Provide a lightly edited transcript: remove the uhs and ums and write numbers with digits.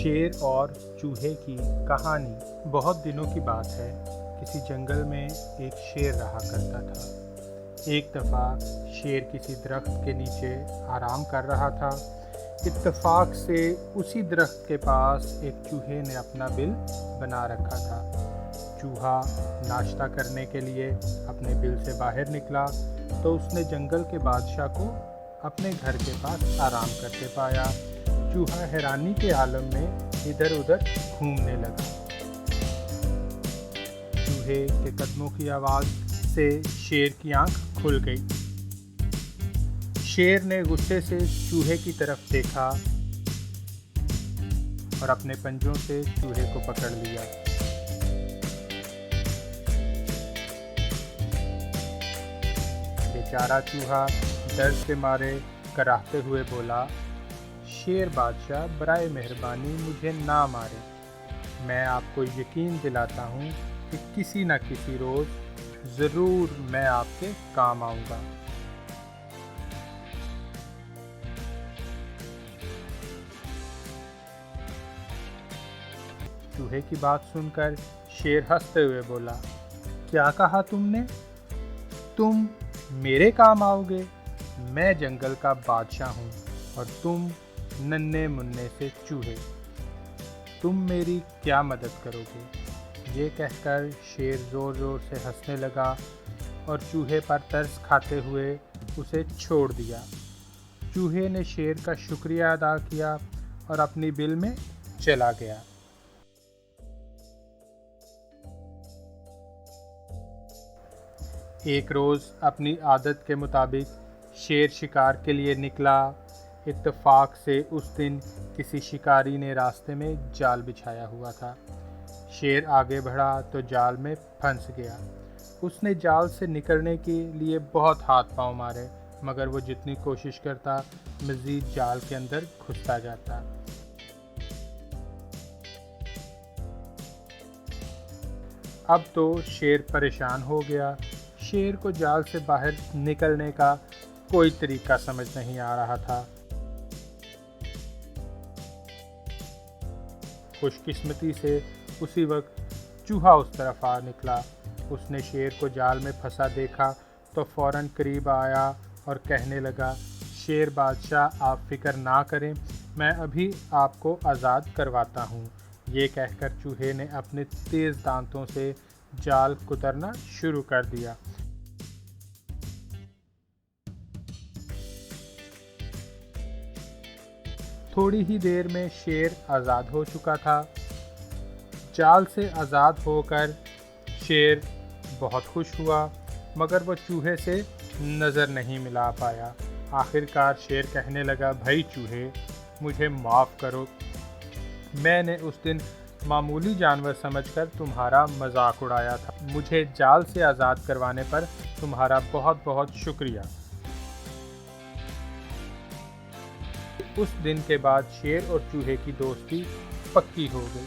शेर और चूहे की कहानी। बहुत दिनों की बात है, किसी जंगल में एक शेर रहा करता था। एक दफ़ा शेर किसी दरख्त के नीचे आराम कर रहा था। इत्तेफाक से उसी दरख्त के पास एक चूहे ने अपना बिल बना रखा था। चूहा नाश्ता करने के लिए अपने बिल से बाहर निकला तो उसने जंगल के बादशाह को अपने घर के पास आराम करते पाया। चूहा हैरानी के आलम में इधर उधर घूमने लगा। चूहे के कदमों की आवाज़ से शेर की आंख खुल गई। शेर ने गुस्से से चूहे की तरफ देखा और अपने पंजों से चूहे को पकड़ लिया। बेचारा चूहा दर्द के मारे कराहते हुए बोला, शेर बादशाह, बराए मेहरबानी मुझे ना मारे। मैं आपको यकीन दिलाता हूँ कि किसी न किसी रोज़ ज़रूर मैं आपके काम आऊँगा। चूहे की बात सुनकर शेर हंसते हुए बोला, क्या कहा तुमने? तुम मेरे काम आओगे? मैं जंगल का बादशाह हूँ और तुम नन्हे मुन्ने से चूहे। तुम मेरी क्या मदद करोगे? ये कहकर शेर ज़ोर ज़ोर से हंसने लगा और चूहे पर तरस खाते हुए उसे छोड़ दिया। चूहे ने शेर का शुक्रिया अदा किया और अपनी बिल में चला गया। एक रोज़ अपनी आदत के मुताबिक शेर शिकार के लिए निकला। इत्तेफाक से उस दिन किसी शिकारी ने रास्ते में जाल बिछाया हुआ था। शेर आगे बढ़ा तो जाल में फंस गया। उसने जाल से निकलने के लिए बहुत हाथ पांव मारे, मगर वो जितनी कोशिश करता मज़ीद जाल के अंदर घुसता जाता। अब तो शेर परेशान हो गया। शेर को जाल से बाहर निकलने का कोई तरीका समझ नहीं आ रहा था। खुशकिस्मती से उसी वक्त चूहा उस तरफ आ निकला। उसने शेर को जाल में फंसा देखा तो फौरन करीब आया और कहने लगा, शेर बादशाह, आप फिक्र ना करें, मैं अभी आपको आज़ाद करवाता हूँ। ये कहकर चूहे ने अपने तेज़ दांतों से जाल कुतरना शुरू कर दिया। थोड़ी ही देर में शेर आज़ाद हो चुका था। जाल से आज़ाद होकर शेर बहुत खुश हुआ, मगर वो चूहे से नज़र नहीं मिला पाया। आखिरकार शेर कहने लगा, भाई चूहे, मुझे माफ़ करो। मैंने उस दिन मामूली जानवर समझकर तुम्हारा मजाक उड़ाया था। मुझे जाल से आज़ाद करवाने पर तुम्हारा बहुत बहुत शुक्रिया। उस दिन के बाद शेर और चूहे की दोस्ती पक्की हो गई।